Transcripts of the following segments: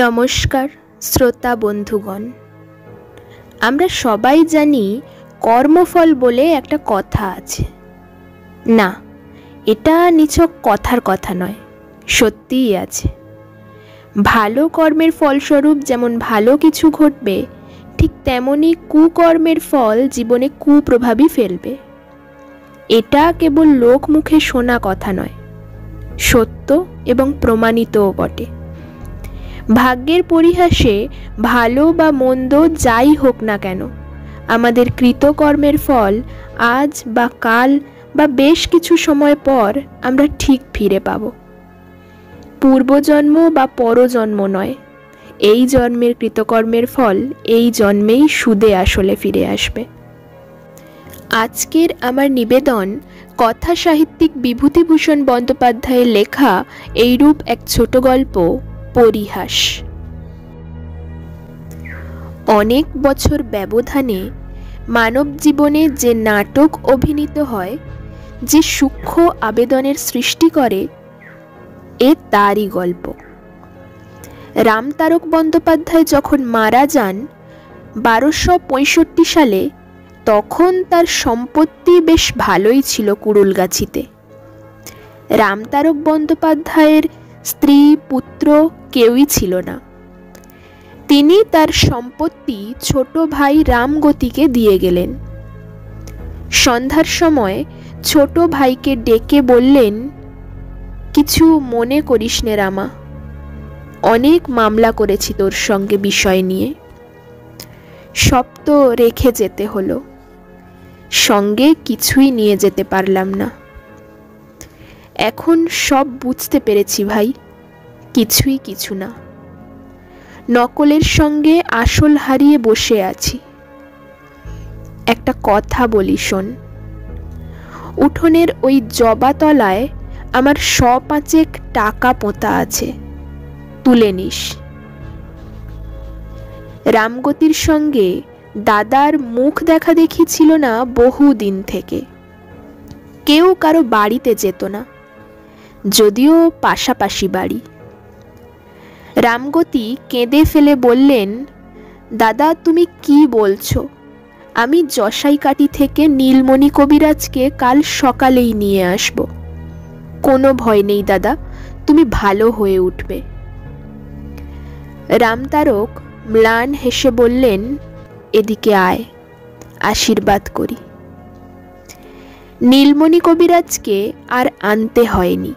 নমস্কার শ্রোতা বন্ধুগণ, আমরা সবাই জানি কর্মফল বলে একটা কথা আছে। না, এটা নিছক কথার কথা নয়, সত্যিই আছে। ভালো কর্মের ফলস্বরূপ যেমন ভালো কিছু ঘটবে, ঠিক তেমনি কুকর্মের ফল জীবনে কুপ্রভাবই ফেলবে। এটা কেবল লোক মুখে শোনা কথা নয়, সত্য এবং প্রমাণিতও বটে। ভাগ্যের পরিহাসে ভালো বা মন্দ যাই হোক না কেন, আমাদের কৃতকর্মের ফল আজ বা কাল বা বেশ কিছু সময় পর আমরা ঠিক ফিরে পাব। পূর্বজন্ম বা পরজন্ম নয়, এই জন্মের কৃতকর্মের ফল এই জন্মেই সুদে আসলে ফিরে আসবে। আজকের আমার নিবেদন কথা সাহিত্যিক বিভূতিভূষণ বন্দ্যোপাধ্যায়ের লেখা এইরূপ এক ছোট গল্প, পরিহাস। অনেক বছর ব্যবধানে মানব জীবনে যে নাটক অভিনীত হয়, যে সূক্ষ্ম আবেদনের সৃষ্টি করে, এ তারই গল্প। রামতারক বন্দ্যোপাধ্যায় যখন মারা যান 1265 সালে, তখন তার সম্পত্তি বেশ ভালোই ছিল কুড়ুলগাছিতে। রামতারক বন্দ্যোপাধ্যায়ের স্ত্রী পুত্র কেউই ছিল না। তিনি তার সম্পত্তি ছোট ভাই রামগতিকে দিয়ে গেলেন। সন্ধ্যার সময় ছোট ভাইকে ডেকে বললেন, কিছু মনে করিস নে রামা, অনেক মামলা করেছি তোর সঙ্গে বিষয় নিয়ে, সব তো রেখে যেতে হলো, সঙ্গে কিছুই নিয়ে যেতে পারলাম না। এখন সব বুঝতে পেরেছি ভাই, কিছুই কিছু না, নকলের সঙ্গে আসল হারিয়ে বসে আছি। একটা কথা বলি শোন, উঠোনের ওই জবাতলায় আমার 100-5 টাকা পোঁতা আছে, তুলে নিস। রামগতির সঙ্গে দাদার মুখ দেখা দেখি ছিল না বহুদিন থেকে। কেউ কারো বাড়িতে যেত না, যদিও পাশাপাশি বাড়ি। রামগতি কেঁদে ফেলে বললেন, দাদা তুমি কি বলছো? আমি জসাইকাটি থেকে নীলমণি কবিরাজকে কাল সকালেই নিয়ে আসব। কোনো ভয় নেই দাদা, তুমি ভালো হয়ে উঠবে। রামতারক ম্লান হেসে বললেন, এদিকে আয়, আশীর্বাদ করি। নীলমণি কবিরাজকে আর আনতে হয়নি।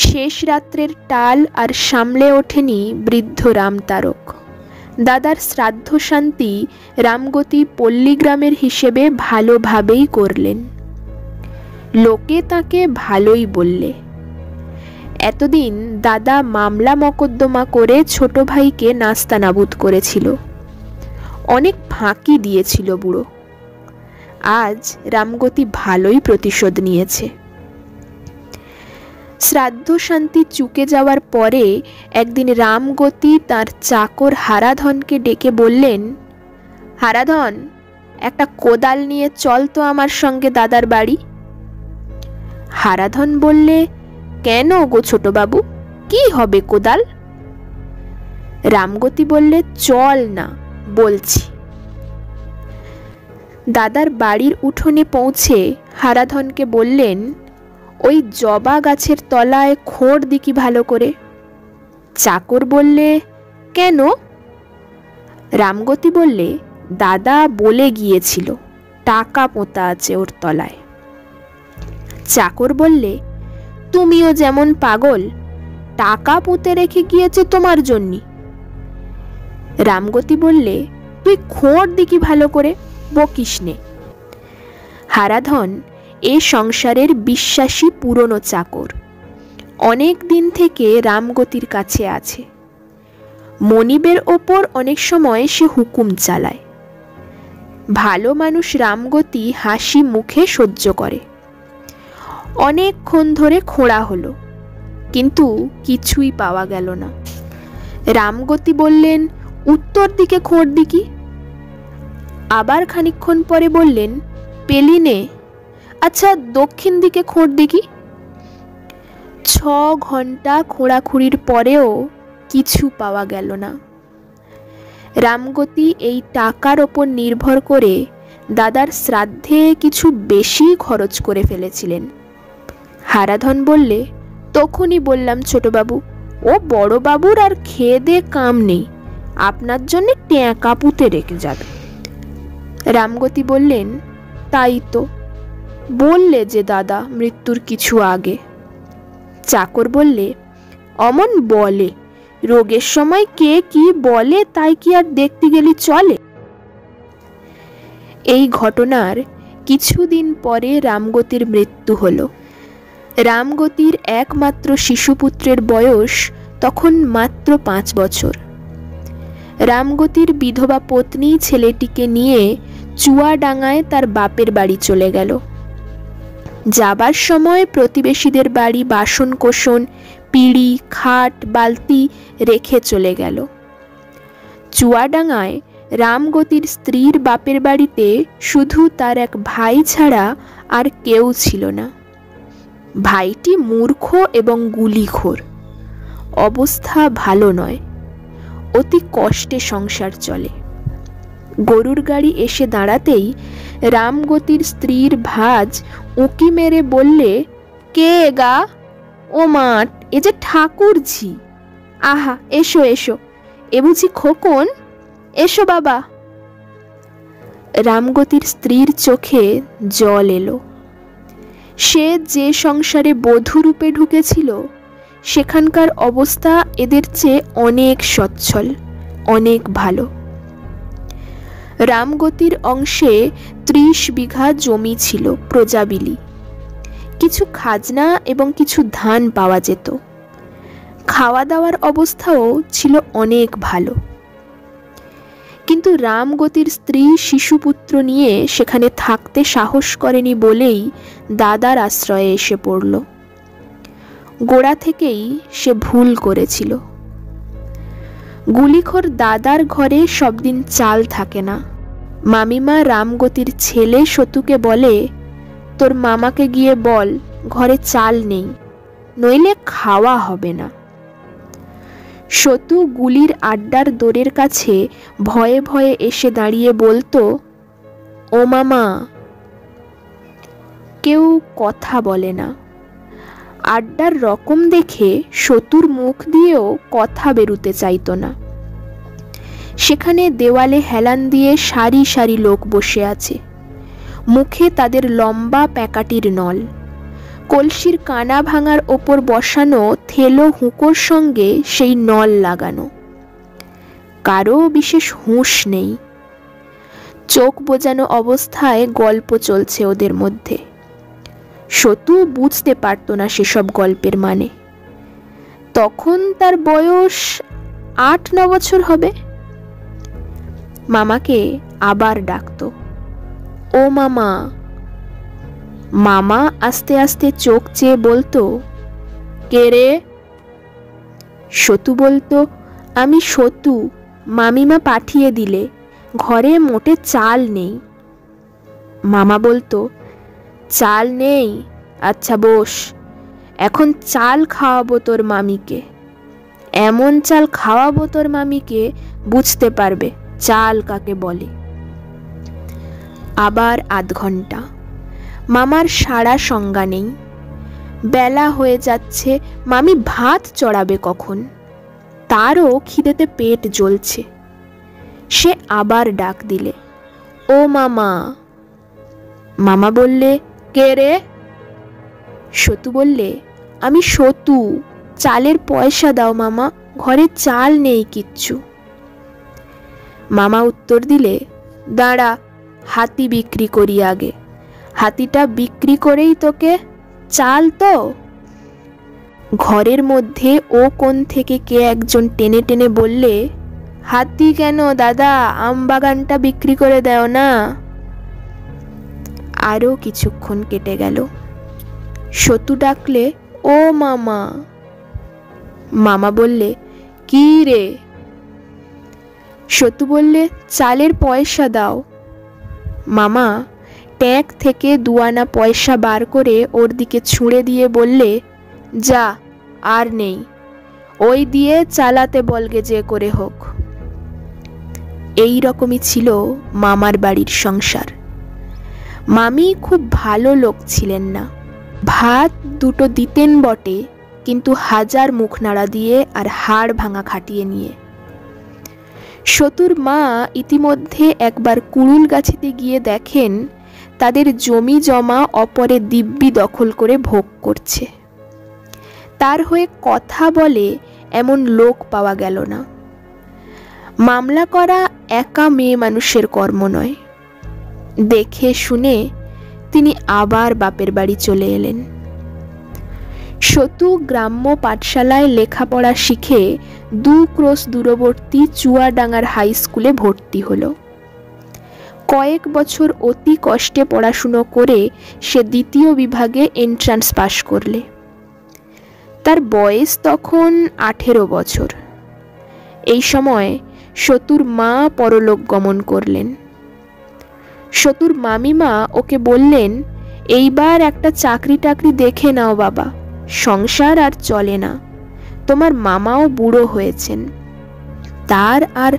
শেষ রাত্রের টাল আর সামলে ওঠেনি বৃদ্ধ রামতারক। দাদার শ্রাদ্ধ শান্তি রামগতি পল্লীগ্রামের হিসেবে ভালোভাবেই করলেন। লোকে তাকে ভালোই বললে। এতদিন দাদা মামলা মকদ্দমা করে ছোট ভাইকে নাস্তানাবুদ করেছিল, অনেক ফাঁকি দিয়েছিল বুড়ো। আজ রামগতি ভালোই প্রতিশোধ নিয়েছে। শ্রাদ্ধ শান্তি চুকে যাওয়ার পরে একদিন রামগতি তার চাকর হারাধনকে ডেকে বললেন, হারাধন, একটা কোদাল নিয়ে চল তো আমার সঙ্গে দাদার বাড়ি। হারাধন বললে, কেন গো ছোটবাবু, কি হবে কোদাল? রামগতি বললে, চল না বলছি। দাদার বাড়ির উঠোনে পৌঁছে হারাধনকে বললেন, ওই জবা গাছের তলায় খোঁড় দিকি ভালো করে। চাকর বললে, কেন? রামগতি বললে, দাদা বলে গিয়েছিল টাকা পোঁতা আছে ওর তলায়। চাকর বললে, তুমিও যেমন পাগল, টাকা পুঁতে রেখে গিয়েছে তোমার জন্যে। রামগতি বললে, তুই খোঁড় দিকি ভালো করে, বকিস নে। হারাধন এ সংসারের বিশ্বাসী পুরনো চাকর, অনেক দিন থেকে রামগতির কাছে আছে। মনিবের ওপর অনেক সময় সে হুকুম চালায়। ভালো মানুষ রামগতি হাসি মুখে সহ্য করে। অনেকক্ষণ ধরে খোঁড়া হলো, কিন্তু কিছুই পাওয়া গেল না। রামগতি বললেন, উত্তর দিকে খোঁড় দিকি। আবার খানিকক্ষণ পরে বললেন, পেলি নে, আচ্ছা দক্ষিণ দিকে খোঁড় দিকি। 6 ঘন্টা খোঁড়াখুড়ির পরেও কিছু পাওয়া গেল না। রামগতি এই টাকার ওপর নির্ভর করে দাদার শ্রাদ্ধে কিছু বেশি খরচ করে ফেলেছিলেন। হারাধন বললে, তখনই বললাম ছোটবাবু, ও বড়বাবুর আর খেয়ে দে কাম নেই, আপনার জন্য ট্যাঁকা পুঁতে রেখে যাবে। রামগতি বললেন, তাই তো বললে যে দাদা মৃত্যুর কিছু আগে। চাকর বললে, অমন বলে, রোগের সময় কে কি বলে তাই কি আর দেখতে গেলি চলে। এই ঘটনার কিছুদিন পরে রামগতির মৃত্যু হলো। রামগতির একমাত্র শিশুপুত্রের বয়স তখন মাত্র 5 বছর। রামগতির বিধবা পত্নী ছেলেটিকে নিয়ে চুয়াডাঙ্গায় তার বাপের বাড়ি চলে গেল। যাবার সময় প্রতিবেশীদের বাড়ি বাসন কোসন, পিঁড়ি, খাট, বালতি রেখে চলে গেল। চুয়াডাঙ্গায় রামগতির স্ত্রীর বাপের বাড়িতে শুধু তার এক ভাই ছাড়া আর কেউ ছিল না। ভাইটি মূর্খ এবং গুলিখোর, অবস্থা ভালো নয়, অতি কষ্টে সংসার চলে। গরুর গাড়ি এসে দাঁড়াতেই রামগতির স্ত্রীর ভাজ উঁকি মেরে বললে, কে গা? ও মাঠ, এ যে ঠাকুরঝি। আহা, এসো এসো, এ বুঝি খোকন? এসো বাবা। রামগতির স্ত্রীর চোখে জল এলো। সে যে সংসারে বধূরূপে ঢুকেছিল সেখানকার অবস্থা এদের চেয়ে অনেক সচ্ছল, অনেক ভালো। রামগতির অংশে 30 বিঘা জমি ছিল প্রজাবিলি। কিছু খাজনা এবং কিছু ধান পাওয়া যেত। খাওয়া দাওয়ার অবস্থাও ছিল অনেক ভালো। কিন্তু রামগতির স্ত্রী শিশুপুত্র নিয়ে সেখানে থাকতে সাহস করেনি বলেই দাদার আশ্রয়ে এসে পড়ল। গোড়া থেকেই সে ভুল করেছিল। গুলিখোর দাদার ঘরে সব দিন চাল থাকে না। মামিমা রামগতির ছেলে সতুকে বলে, তোর মামাকে গিয়ে বল ঘরে চাল নেই, নইলে খাওয়া হবে না। সতু গুলির আড্ডার দোরের কাছে ভয়ে ভয়ে এসে দাঁড়িয়ে বলতো, ও মামা। কেউ কথা বলে না। আড্ডার রকম দেখে সতুর মুখ দিয়েও কথা বেরুতে চাইতো না। সেখানে দেওয়ালে হেলান দিয়ে সারি সারি লোক বসে আছে। মুখে তাদের লম্বা প্যাকাটির নল, কলসির কানা ভাঙার ওপর বসানো থেলো হুঁকোর সঙ্গে সেই নল লাগানো। কারো বিশেষ হুঁশ নেই। চোখ বোজানো অবস্থায় গল্প চলছে ওদের মধ্যে। সতু বুঝতে পারত না সেসব গল্পের মানে। তখন তার বয়স 8-9 বছর হবে। মামাকে আবার ডাকতো, ও মামা। মামা আস্তে আস্তে চোখ চেয়ে বলতো, কে রে? সতু বলতো, আমি সতু, মামিমা পাঠিয়ে দিলে, ঘরে মোটে চাল নেই। মামা বলতো, চাল নেই? আচ্ছা বস, এখন চাল খাওয়াবো তোর মামিকে। এমন চাল খাওয়াবো তোর মামিকে বুঝতে পারবে চাল কাকে বলে। আবার আধ ঘন্টা। মামার সাড়া সংজ্ঞা নেই। বেলা হয়ে যাচ্ছে, মামি ভাত চড়াবে কখন? তারও খিদেতে পেট জ্বলছে। সে আবার ডাক দিলে, ও মামা। মামা বললে, কে রে? সতু বললে, আমি সতু, চালের পয়সা দাও মামা, ঘরে চাল নেই কিচ্ছু। মামা উত্তর দিলে, দাঁড়া, হাতি বিক্রি করি আগে, হাতিটা বিক্রি করেই তোকে চাল। তো ঘরের মধ্যে ও কোণ থেকে কে একজন টেনে টেনে বললে, হাতি কেন দাদা, আম বাগানটা বিক্রি করে দাও না। আরও কিছুক্ষণ কেটে গেল। সতু ডাকলে, ও মামা। মামা বললে, কি রে? সতু বললে, চালের পয়সা দাও। মামা ট্যাঁক থেকে 2 আনা পয়সা বার করে ওর দিকে ছুঁড়ে দিয়ে বললে, যা, আর নেই, ওই দিয়ে চালাতে বলগে যে করে হোক। এই রকমই ছিল মামার বাড়ির সংসার। মামি খুব ভালো লোক ছিলেন না। ভাত দুটো দিতেন বটে, কিন্তু হাজার মুখ নাড়া দিয়ে আর হাড় ভাঙা খাটিয়ে নিয়ে। সতুর মা ইতিমধ্যে একবার কুড়ুলগাছিতে গিয়ে দেখেন তাদের জমি জমা অপরে দিব্যি দখল করে ভোগ করছে। তার হয়ে কথা বলে এমন লোক পাওয়া গেল না। মামলা করা একা মেয়ে মানুষের কর্ম নয়। দেখে শুনে তিনি আবার বাপের বাড়ি চলে এলেন। সতু গ্রাম্য পাঠশালায় লেখাপড়া শিখে 2 ক্রোশ দূরবর্তী চুয়াডাঙ্গার হাই স্কুলে ভর্তি হলো। কয়েক বছর অতি কষ্টে পড়াশুনো করে সে 2য় বিভাগে এন্ট্রান্স পাশ করলে। তার বয়স তখন 18 বছর। এই সময় সতুর মা পরলোক গমন করলেন। সতুর মামিমা ওকে বললেন, এইবার একটা চাকরি টাকরি দেখে নাও বাবা, সংসার আর চলে না। তোমার মামাও বুড়ো হয়েছেন, তার আর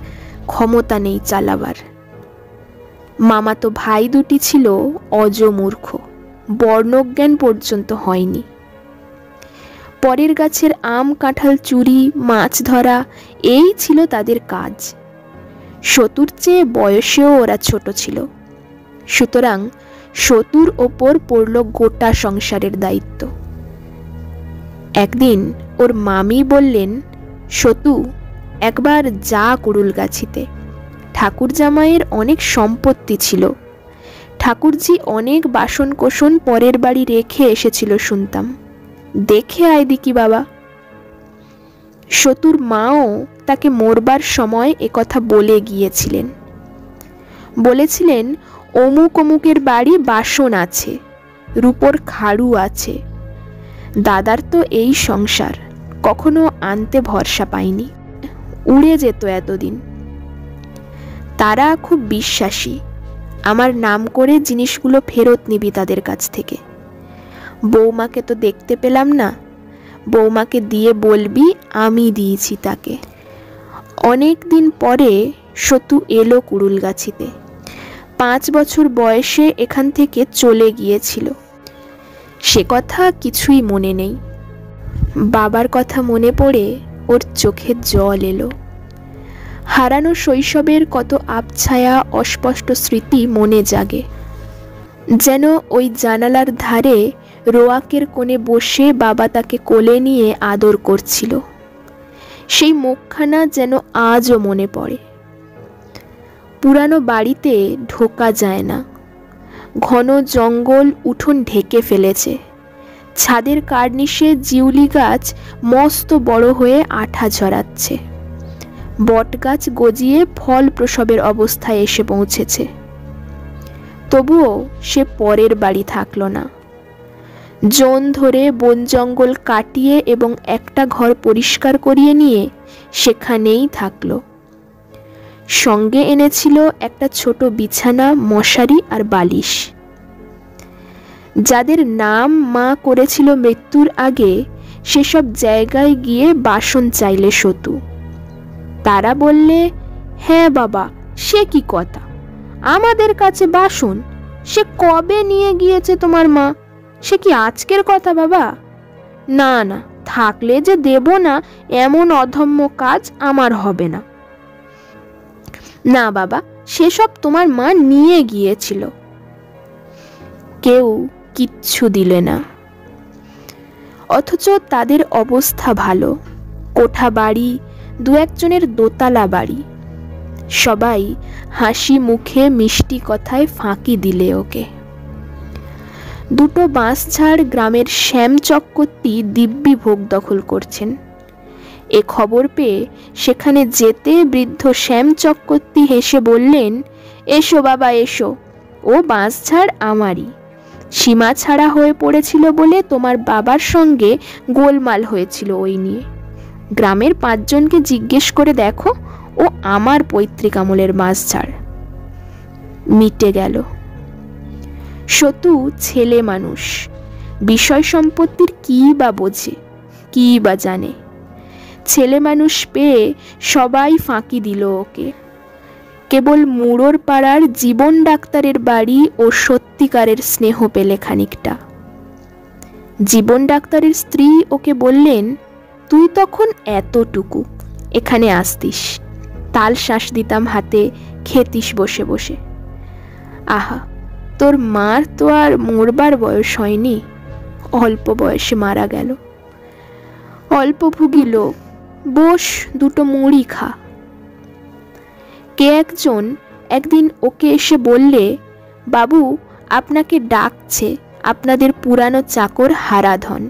ক্ষমতা নেই চালাবার। মামাতো ভাই দুটি ছিল অজমূর্খ, বর্ণজ্ঞান পর্যন্ত হয়নি। পরের গাছের আম কাঁঠাল চুরি, মাছ ধরা, এই ছিল তাদের কাজ। সতুর চেয়ে বয়সেও ওরা ছোট ছিল, সুতরাং সতুর ওপর পড়ল গোটা সংসারের দায়িত্ব। একদিন ওর মামি বললেন, সতু, একবার যা কুড়ুলগাছিতে। ঠাকুর জামাইয়ের অনেক সম্পত্তি ছিল। ঠাকুরজি অনেক বাসন কোসন পরের বাড়ি রেখে এসেছিল শুনতাম, দেখে আয় দিকি বাবা। সতুর মাও তাকে মরবার সময় একথা বলে গিয়েছিলেন। বলেছিলেন, অমুক অমুকের বাড়ি বাসন আছে, রূপোর খাড়ু আছে। দাদার তো এই সংসার, কখনো আনতে ভরসা পায়নি, উড়ে যেত এতদিন। তারা খুব বিশ্বাসী, আমার নাম করে জিনিসগুলো ফেরত নিবি তাদের কাছ থেকে। বৌমাকে তো দেখতে পেলাম না, বৌমাকে দিয়ে বলবি আমি দিয়েছি তাকে। অনেক দিন পরে সতু এলো কুড়ুলগাছিতে। 5 বছর বয়সে এখান থেকে চলে গিয়েছিল। সে কথা কিছুই মনে নেই। বাবার কথা মনে পড়ে ওর চোখে জল এলো। হারানো শৈশবের কত আবছায়া অস্পষ্ট স্মৃতি মনে জাগে। যেন ওই জানালার ধারে রোয়াকের কোণে বসে বাবা তাকে কোলে নিয়ে আদর করছিল। সেই মুখখানা যেন আজও মনে পড়ে। পুরানো বাড়িতে ঢোকা যায় না। ঘন জঙ্গল উঠোন ঢেকে ফেলেছে। ছাদের কার্নিশে জিউলি গাছ মস্ত বড় হয়ে আঠা ঝরাচ্ছে। বটগাছ গজিয়ে ফল প্রসবের অবস্থায় এসে পৌঁছেছে। তবুও সে পরের বাড়ি থাকল না। জন ধরে বন জঙ্গল কাটিয়ে এবং একটা ঘর পরিষ্কার করিয়ে নিয়ে সেখানেই থাকল। সঙ্গে এনেছিল একটা ছোট বিছানা, মশারি আর বালিশ। যাদের নাম মা করেছিল মৃত্যুর আগে, সেসব জায়গায় গিয়ে বাসন চাইলে সতু। তারা বললে, হ্যাঁ বাবা, সে কি কথা, আমাদের কাছে বাসন সে কবে নিয়ে গিয়েছে তোমার মা, সে কি আজকের কথা বাবা? না না, থাকলে যে দেব না এমন অধম্য কাজ আমার হবে না। না বাবা, সেসব তোমার মা নিয়ে গিয়েছিল। কেউ কিচ্ছু দিলে না। অথচ তাদের অবস্থা ভালো, কোঠা বাড়ি, 2-1জনের দোতলা বাড়ি। সবাই হাসি মুখে মিষ্টি কথায় ফাঁকি দিলে ওকে। 2টো বাঁশঝাড় গ্রামের শ্যাম চক্রবর্তী দিব্যি ভোগ দখল করছেন। এ খবর পেয়ে সেখানে যেতে বৃদ্ধ শ্যাম চক্রবর্তী হেসে বললেন, এসো বাবা এসো, ও বাঁশঝাড় আমারই। সীমা ছাড়া হয়ে পড়েছিল বলে তোমার বাবার সঙ্গে গোলমাল হয়েছিল ওই নিয়ে। গ্রামের 5 জনকে জিজ্ঞেস করে দেখো, ও আমার পৈতৃক আমলের বাঁশঝাড়। মিটে গেল। সতু ছেলে মানুষ, বিষয় সম্পত্তির কী বা বোঝে, কী বা জানে। ছেলে মানুষ পেয়ে সবাই ফাঁকি দিল ওকে। কেবল মুড়োর পাড়ার জীবন ডাক্তারের বাড়ি ও সত্যিকারের স্নেহ পেলে খানিকটা। জীবন ডাক্তারের স্ত্রী ওকে বললেন, তুই তখন এতটুকু, এখানে আসতিস, তাল শ্বাস দিতাম হাতে, খেতিস বসে বসে। আহা, তোর মার তো আর মরবার বয়স হয়নি, অল্প বয়সে মারা গেল। অল্প ভুগিল, বস দুটো মুড়ি খা। কে একজন একদিন ওকে এসে বললে, বাবু আপনাকে ডাকছে আপনাদের পুরানো চাকর হারাধন।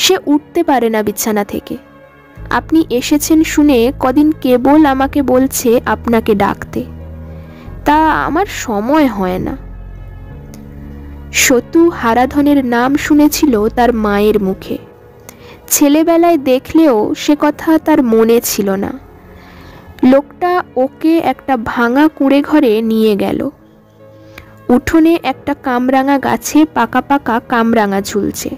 সে উঠতে পারে না বিছানা থেকে। আপনি এসেছেন শুনে কদিন কেবল আমাকে বলছে আপনাকে ডাকতে, তা আমার সময় হয় না। সতু হারাধনের নাম শুনেছিল তার মায়ের মুখে। ছেলেবেলায় দেখলেও সে কথা তার মনে ছিল না। লোকটা ওকে একটা ভাঙা কুঁড়ে ঘরে নিয়ে গেল। উঠোনে একটা কামরাঙা গাছে পাকা পাকা কামরাঙা ঝুলছে।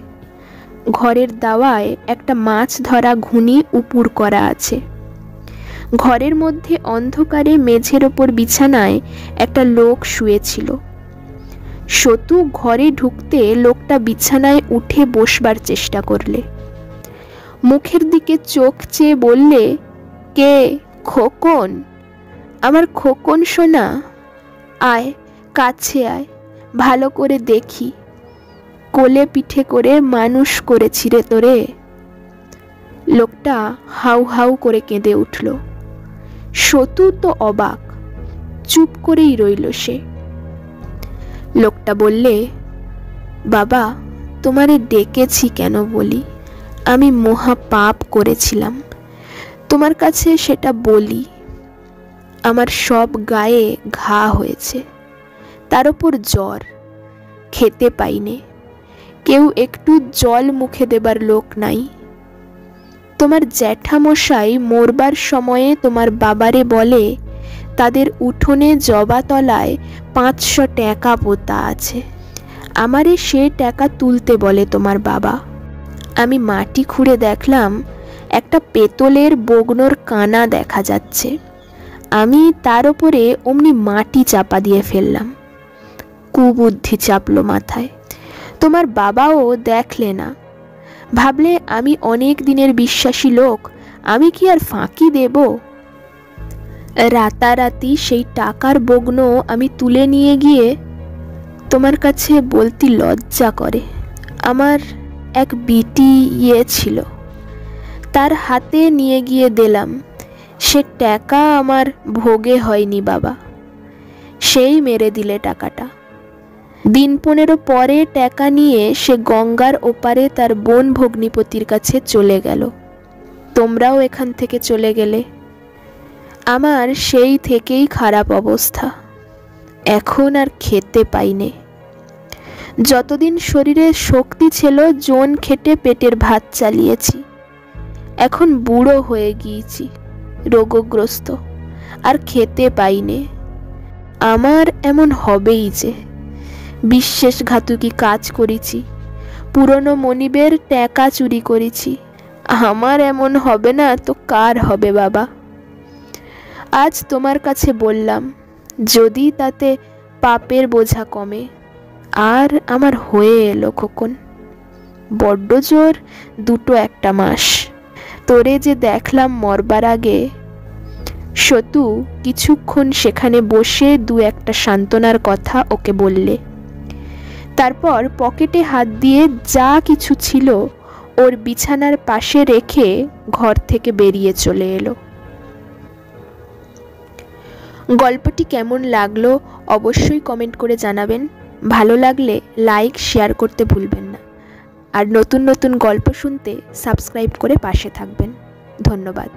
ঘরের দাওয়ায় একটা মাছ ধরা ঘুনি উপুর করা আছে। ঘরের মধ্যে অন্ধকারে মেঝের ওপর বিছানায় একটা লোক শুয়েছিল। সতু ঘরে ঢুকতে লোকটা বিছানায় উঠে বসবার চেষ্টা করলে। মুখের দিকে চোখ চেয়ে বললে, কে? খোকন, আমার খোকন সোনা, আয় কাছে আয়, ভালো করে দেখি, কোলে পিঠে করে মানুষ করেছি রে তোরে। লোকটা হাউ হাউ করে কেঁদে উঠল। সতু তো অবাক, চুপ করেই রইল সে। লোকটা বললে, বাবা তোমারে ডেকেছি কেন বলি, আমি মহা পাপ করেছিলাম, তোমার কাছে সেটা বলি। আমার সব গায়ে ঘা হয়েছে, তার উপর জ্বর, খেতে পাইনে, কেউ একটু জল মুখে দেবার লোক নাই। তোমার জ্যাঠামশাই মরবার সময়ে তোমার বাবারে বলে তাদের উঠোনে জবাতলায় 500 টাকা পোতা আছে, আমারে সে টাকা তুলতে বলে তোমার বাবা। আমি মাটি খুঁড়ে দেখলাম একটা পেতলের বগ্নর কানা দেখা যাচ্ছে। আমি তার উপরে অমনি মাটি চাপা দিয়ে ফেললাম। কুবুদ্ধি চাপলো মাথায়। তোমার বাবাও দেখলে না, ভাবলে আমি অনেক দিনের বিশ্বাসী লোক, আমি কি আর ফাঁকি দেব? রাতারাতি সেই টাকার বগ্ন আমি তুলে নিয়ে গিয়ে তোমার কাছে বলতে লজ্জা করে, আমার এক বিটি ছিল, তার হাতে নিয়ে গিয়ে দিলাম। সে টাকা আমার ভোগে হয়নি বাবা, সেই মেরে দিলে টাকাটা। দিন 15 পরে টাকা নিয়ে সে গঙ্গার ওপারে তার বোন ভগ্নিপতির কাছে চলে গেল। তোমরাও এখান থেকে চলে গেলে। আমার সেই থেকেই খারাপ অবস্থা, এখন আর খেতে পাইনে। যতদিন শরীরে শক্তি ছিল জোন খেটে পেটের ভাত চালিয়েছি, এখন বুড়ো হয়ে গিয়েছি, রোগগ্রস্ত, আর খেতে পাইনে। আমার এমন হবেই যে, বিশ্বাসঘাতকী কাজ করেছি, পুরনো মনিবের টাকা চুরি করেছি, আমার এমন হবে না তো কার হবে বাবা? আজ তোমার কাছে বললাম, যদি তাতে পাপের বোঝা কমে। আর আমার হয়ে এলো খোকন, বড্ড জোর 2-1 মাস। তোরে যে দেখলাম মরবার আগে। সতু কিছুক্ষণ সেখানে বসে 2-1 সান্ত্বনার কথা ওকে বললে। তারপর পকেটে হাত দিয়ে যা কিছু ছিল ওর বিছানার পাশে রেখে ঘর থেকে বেরিয়ে চলে এলো। গল্পটি কেমন লাগলো অবশ্যই কমেন্ট করে জানাবেন। ভালো লাগলে লাইক শেয়ার করতে ভুলবেন না। আর নতুন নতুন গল্প শুনতে সাবস্ক্রাইব করে পাশে থাকবেন। ধন্যবাদ।